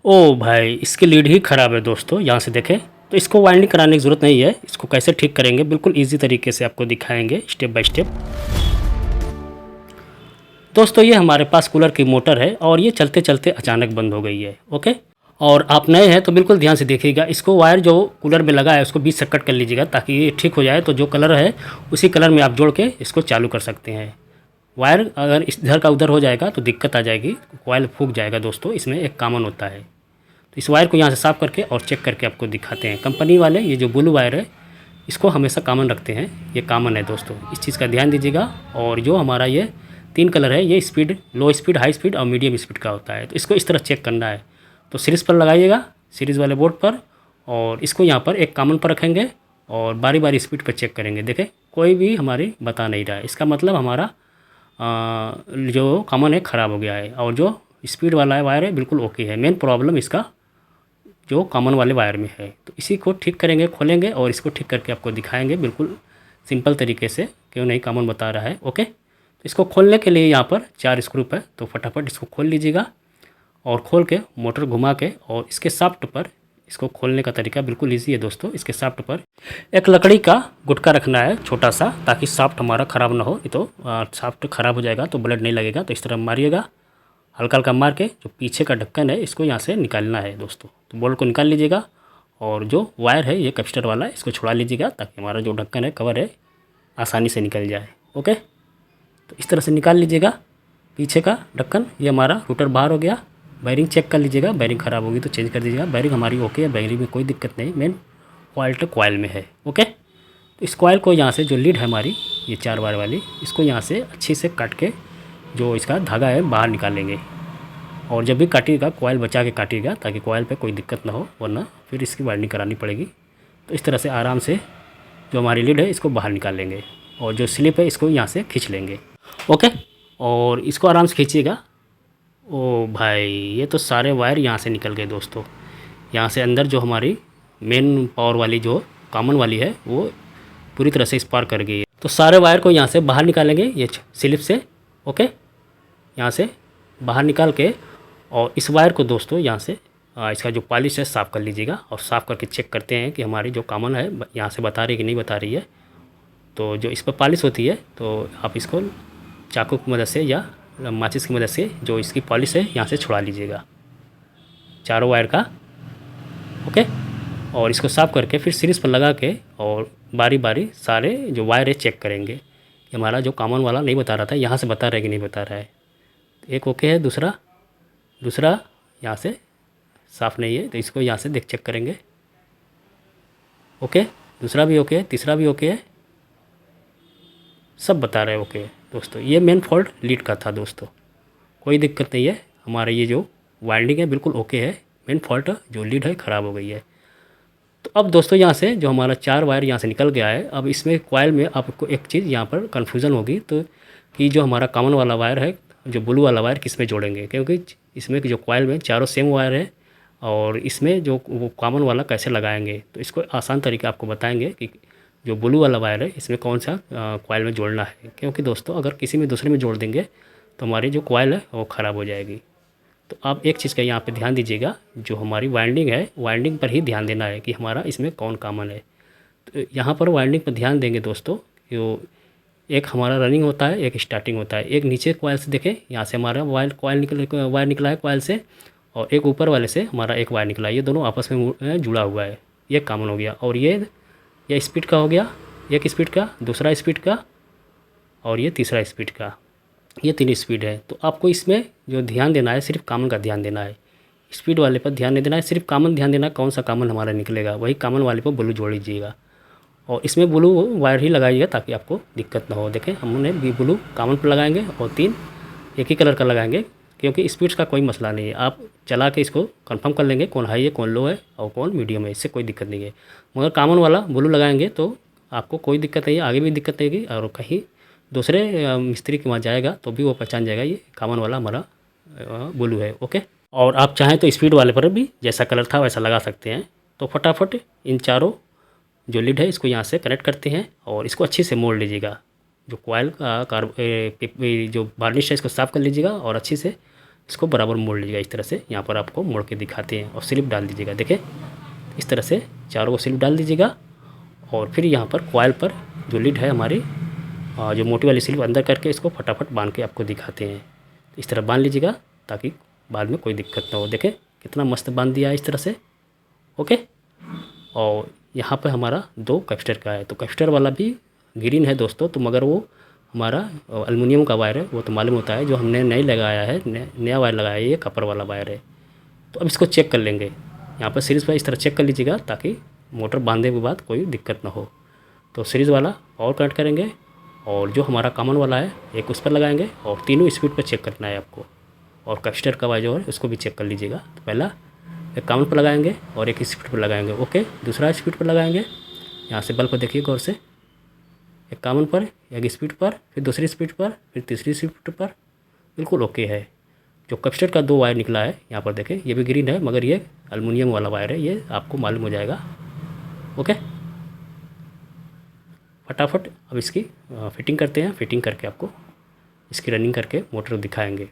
ओ भाई, इसकी लीड ही ख़राब है दोस्तों। यहाँ से देखें तो इसको वाइंडिंग कराने की ज़रूरत नहीं है। इसको कैसे ठीक करेंगे बिल्कुल ईजी तरीके से आपको दिखाएंगे स्टेप बाय स्टेप। दोस्तों ये हमारे पास कूलर की मोटर है और ये चलते चलते अचानक बंद हो गई है। ओके, और आप नए हैं तो बिल्कुल ध्यान से देखिएगा। इसको वायर जो कूलर में लगा है उसको बीच से कट कर लीजिएगा ताकि ये ठीक हो जाए। तो जो कलर है उसी कलर में आप जोड़ के इसको चालू कर सकते हैं। वायर अगर इधर का उधर हो जाएगा तो दिक्कत आ जाएगी, कॉइल फूक जाएगा दोस्तों। इसमें एक कॉमन होता है। तो इस वायर को यहाँ से साफ़ करके और चेक करके आपको दिखाते हैं। कंपनी वाले ये जो ब्लू वायर है इसको हमेशा कॉमन रखते हैं, ये कॉमन है दोस्तों, इस चीज़ का ध्यान दीजिएगा। और जो हमारा ये 3 कलर है ये स्पीड, लो स्पीड, हाई स्पीड और मीडियम स्पीड का होता है। तो इसको इस तरह चेक करना है। तो सीरीज़ पर लगाइएगा, सीरीज़ वाले बोर्ड पर, और इसको यहाँ पर एक कॉमन पर रखेंगे और बारी बारी स्पीड पर चेक करेंगे। देखें कोई भी हमारी बता नहीं रहा है, इसका मतलब हमारा जो कॉमन है ख़राब हो गया है। और जो स्पीड वाला है वायर है बिल्कुल ओके है। मेन प्रॉब्लम इसका जो कॉमन वाले वायर में है। तो इसी को ठीक करेंगे, खोलेंगे और इसको ठीक करके आपको दिखाएंगे बिल्कुल सिंपल तरीके से, क्यों नहीं कॉमन बता रहा है। ओके, तो इसको खोलने के लिए यहाँ पर 4 स्क्रू है, तो फटाफट इसको खोल लीजिएगा और खोल के मोटर घुमा के और इसके शाफ्ट पर, इसको खोलने का तरीका बिल्कुल ईजी है दोस्तों। इसके शाफ्ट पर एक लकड़ी का गुटका रखना है छोटा सा, ताकि शाफ्ट हमारा ख़राब ना हो। नहीं तो शाफ्ट ख़राब हो जाएगा तो ब्लड नहीं लगेगा। तो इस तरह मारिएगा, हल्का हल्का मार के जो पीछे का ढक्कन है इसको यहाँ से निकालना है दोस्तों। तो बोल्ट को निकाल लीजिएगा और जो वायर है ये कैपेसिटर वाला है इसको छुड़ा लीजिएगा ताकि हमारा जो ढक्कन है, कवर है, आसानी से निकल जाए। ओके, तो इस तरह से निकाल लीजिएगा पीछे का ढक्कन। ये हमारा रूटर बाहर हो गया। बैरिंग चेक कर लीजिएगा, बैरिंग ख़राब होगी तो चेंज कर दीजिएगा। बैरिंग हमारी ओके है, बैरिंग में कोई दिक्कत नहीं, मेन फॉल्ट कॉइल में है। ओके, तो इस कॉइल को यहाँ से जो लीड है हमारी ये 4 वायर वाली, इसको यहाँ से अच्छे से काट के जो इसका धागा है बाहर निकालेंगे। और जब भी काटिएगा कॉइल बचा के काटिएगा ताकि कॉइल पे कोई दिक्कत ना हो, वरना फिर इसकी वाइंडिंग करानी पड़ेगी। तो इस तरह से आराम से जो हमारी लीड है इसको बाहर निकाल लेंगे और जो स्लिप है इसको यहाँ से खींच लेंगे। ओके, और इसको आराम से खींचिएगा। ओ भाई, ये तो सारे वायर यहाँ से निकल गए दोस्तों। यहाँ से अंदर जो हमारी मेन पावर वाली जो कॉमन वाली है वो पूरी तरह से स्पार्क कर गई है। तो सारे वायर को यहाँ से बाहर निकालेंगे ये स्लिप से। ओके, यहाँ से बाहर निकाल के और इस वायर को दोस्तों यहाँ से इसका जो पॉलिश है साफ़ कर लीजिएगा और साफ़ करके चेक करते हैं कि हमारी जो कॉमन है यहाँ से बता रही है कि नहीं बता रही है। तो जो इस पर पॉलिश होती है तो आप इसको चाकू की मदद से या माचिस की मदद से जो इसकी पॉलिश है यहाँ से छुड़ा लीजिएगा चारों वायर का। ओके, और इसको साफ़ करके फिर सीरीज़ पर लगा के और बारी बारी सारे जो वायर है चेक करेंगे कि हमारा जो कॉमन वाला नहीं बता रहा था यहाँ से बता रहा है कि नहीं बता रहा है। एक ओके है, दूसरा यहाँ से साफ़ नहीं है तो इसको यहाँ से चेक करेंगे। ओके, दूसरा भी ओके है, तीसरा भी ओके है, सब बता रहे हैं ओके है दोस्तों। ये मेन फॉल्ट लीड का था दोस्तों, कोई दिक्कत नहीं है। हमारे ये जो वाइंडिंग है बिल्कुल ओके है, मेन फॉल्ट जो लीड है ख़राब हो गई है। तो अब दोस्तों यहाँ से जो हमारा 4 वायर यहाँ से निकल गया है, अब इसमें कॉइल में आपको एक चीज़ यहाँ पर कन्फ्यूज़न होगी तो कि जो हमारा कॉमन वाला वायर है, जो ब्लू वाला वायर किस में जोड़ेंगे, क्योंकि इसमें जो कॉइल में चारों सेम वायर है और इसमें जो वो कॉमन वाला कैसे लगाएंगे। तो इसको आसान तरीका आपको बताएंगे कि जो ब्लू वाला वायर है इसमें कौन सा कॉइल में जोड़ना है। क्योंकि दोस्तों अगर किसी में दूसरे में जोड़ देंगे तो हमारी जो कॉइल है वो ख़राब हो जाएगी। तो आप एक चीज़ का यहाँ पे ध्यान दीजिएगा, जो हमारी वाइंडिंग है वाइंडिंग पर ही ध्यान देना है कि हमारा इसमें कौन कॉमन है। तो यहाँ पर वाइंडिंग पर ध्यान देंगे दोस्तों। जो एक हमारा रनिंग होता है, एक स्टार्टिंग होता है। एक नीचे कॉइल से देखें, यहाँ से हमारा वायर निकला है कॉइल से, और एक ऊपर वाले से हमारा एक वायर निकला है। ये दोनों आपस में जुड़ा हुआ है, ये कॉमन हो गया। और ये स्पीड का हो गया, एक स्पीड का, दूसरा स्पीड का और ये तीसरा स्पीड का, ये 3 स्पीड है। तो आपको इसमें जो ध्यान देना है सिर्फ कॉमन का ध्यान देना है, स्पीड वाले पर ध्यान नहीं देना है, सिर्फ कॉमन ध्यान देना है। कौन सा कॉमन हमारा निकलेगा वही कॉमन वाले पर ब्लू जोड़ लीजिएगा और इसमें ब्लू वायर ही लगाइएगा ताकि आपको दिक्कत ना हो। देखें हमने भी ब्लू कॉमन पर लगाएंगे और 3 एक ही कलर का लगाएंगे, क्योंकि स्पीड्स का कोई मसला नहीं है। आप चला के इसको कंफर्म कर लेंगे कौन हाई है, कौन लो है और कौन मीडियम है, इससे कोई दिक्कत नहीं है। मगर कॉमन वाला ब्लू लगाएंगे तो आपको कोई दिक्कत नहीं है, आगे भी दिक्कत नहीं है। और कहीं दूसरे मिस्त्री के वहाँ जाएगा तो भी वो पहचान जाएगा ये कॉमन वाला हमारा ब्लू है। ओके, और आप चाहें तो स्पीड वाले पर भी जैसा कलर था वैसा लगा सकते हैं। तो फटाफट इन चारों जो लीड है इसको यहाँ से कनेक्ट करते हैं और इसको अच्छे से मोड़ लीजिएगा। जो कॉइल का जो वार्निश है इसको साफ़ कर लीजिएगा और अच्छे से इसको बराबर मोड़ लीजिएगा इस तरह से। यहाँ पर आपको मोड़ के दिखाते हैं और स्लिप डाल दीजिएगा। देखिए इस तरह से चारों को स्लिप डाल दीजिएगा और फिर यहाँ पर कॉइल पर जो लीड है हमारी जो मोटी वाली स्लिप अंदर करके इसको फटाफट बांध के आपको दिखाते हैं। इस तरह बांध लीजिएगा ताकि बाद में कोई दिक्कत ना हो। देखें कितना मस्त बांध दिया है इस तरह से। ओके, और यहाँ पर हमारा 2 कैपेसिटर का है, तो कैपेसिटर वाला भी ग्रीन है दोस्तों, तो मगर वो हमारा एल्युमिनियम का वायर है, वो तो मालूम होता है। जो हमने नहीं लगाया है, नया वायर लगाया है, ये कॉपर वाला वायर है। तो अब इसको चेक कर लेंगे। यहाँ पर सीरीज़ वाला इस तरह चेक कर लीजिएगा ताकि मोटर बांधने के बाद कोई दिक्कत ना हो। तो सीरीज़ वाला और कनेक्ट करेंगे और जो हमारा कॉमन वाला है एक उस पर लगाएंगे और तीनों स्पीड पर चेक करना है आपको। और कैपेसिटर का वायर जो है उसको भी चेक कर लीजिएगा। तो पहला एक कॉमन पर लगाएंगे और एक स्पीड पर लगाएंगे। ओके, दूसरा स्पीड पर लगाएंगे। यहाँ से बल्ब को देखिए गौर से, एक कॉमन पर, एक स्पीड पर, फिर दूसरी स्पीड पर, फिर तीसरी स्पीड पर, बिल्कुल ओके है। जो कैपेसिटर का 2 वायर निकला है यहाँ पर देखें, ये भी ग्रीन है मगर ये एल्युमिनियम वाला वायर है, ये आपको मालूम हो जाएगा। ओके, फटाफट अब इसकी फिटिंग करते हैं। फिटिंग करके आपको इसकी रनिंग करके मोटर दिखाएंगे।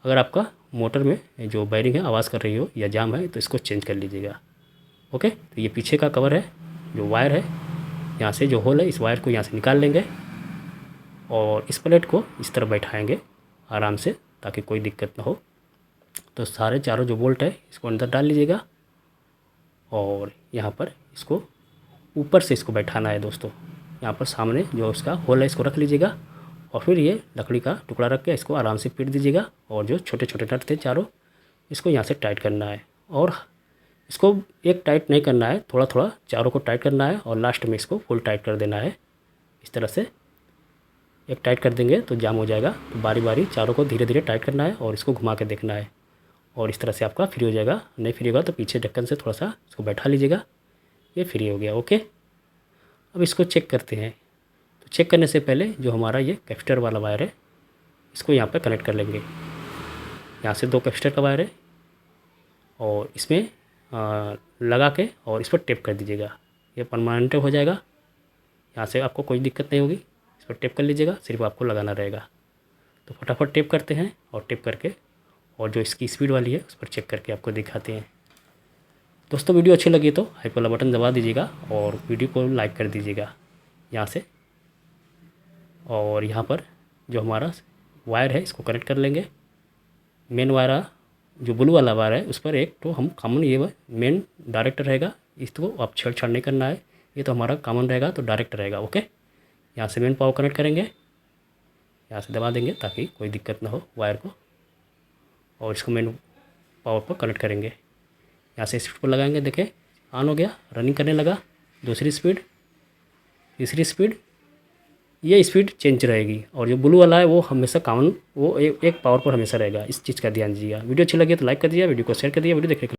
अगर आपका मोटर में जो वायरिंग है आवाज़ कर रही हो या जाम है तो इसको चेंज कर लीजिएगा। ओके, तो ये पीछे का कवर है, जो वायर है यहाँ से जो होल है इस वायर को यहाँ से निकाल लेंगे और इस प्लेट को इस तरह बैठाएंगे आराम से ताकि कोई दिक्कत ना हो। तो सारे चारों जो बोल्ट है इसको अंदर डाल लीजिएगा और यहाँ पर इसको ऊपर से इसको बैठाना है दोस्तों। यहाँ पर सामने जो इसका होल है इसको रख लीजिएगा और फिर ये लकड़ी का टुकड़ा रख के इसको आराम से पीट दीजिएगा और जो छोटे छोटे नट थे चारों इसको यहाँ से टाइट करना है। और इसको एक टाइट नहीं करना है, थोड़ा थोड़ा चारों को टाइट करना है और लास्ट में इसको फुल टाइट कर देना है। इस तरह से एक टाइट कर देंगे तो जाम हो जाएगा, तो बारी बारी चारों को धीरे धीरे टाइट करना है और इसको घुमा के देखना है और इस तरह से आपका फ्री हो जाएगा। नहीं फ्री होगा तो पीछे ढक्कन से थोड़ा सा इसको बैठा लीजिएगा, ये फ्री हो गया। ओके, अब इसको चेक करते हैं। तो चेक करने से पहले जो हमारा ये कैपेसिटर वाला वायर है इसको यहाँ पर कनेक्ट कर लेंगे। यहाँ से 2 कैपेसिटर का वायर है और इसमें लगा के और इस पर टेप कर दीजिएगा, ये परमानेंट हो जाएगा। यहाँ से आपको कोई दिक्कत नहीं होगी, इस पर टेप कर लीजिएगा, सिर्फ आपको लगाना रहेगा। तो फटाफट टेप करते हैं और टेप करके और जो इसकी स्पीड वाली है उस पर चेक करके आपको दिखाते हैं। दोस्तों वीडियो अच्छी लगी तो हाइप वाला बटन दबा दीजिएगा और वीडियो को लाइक कर दीजिएगा यहाँ से। और यहाँ पर जो हमारा वायर है इसको कनेक्ट कर लेंगे। मेन वायर जो ब्लू वाला वायर है उस पर एक तो हम कॉमन, ये मेन डायरेक्ट रहेगा, इसको आप छेड़छाड़ नहीं करना है, ये तो हमारा कॉमन रहेगा तो डायरेक्ट रहेगा। ओके, यहाँ से मेन पावर कनेक्ट करेंगे, यहाँ से दबा देंगे ताकि कोई दिक्कत ना हो वायर को और इसको मेन पावर पर कनेक्ट करेंगे। यहाँ से स्पीड पर लगाएंगे, देखें ऑन हो गया, रनिंग करने लगा। दूसरी स्पीड, तीसरी स्पीड, ये स्पीड चेंज रहेगी और जो ब्लू वाला है वो हमेशा कॉमन, वो एक पावर पर हमेशा रहेगा। इस चीज़ का ध्यान दीजिएगा। वीडियो अच्छी लगी तो लाइक कर दीजिए, वीडियो को शेयर कर दीजिए। वीडियो देखने के लिए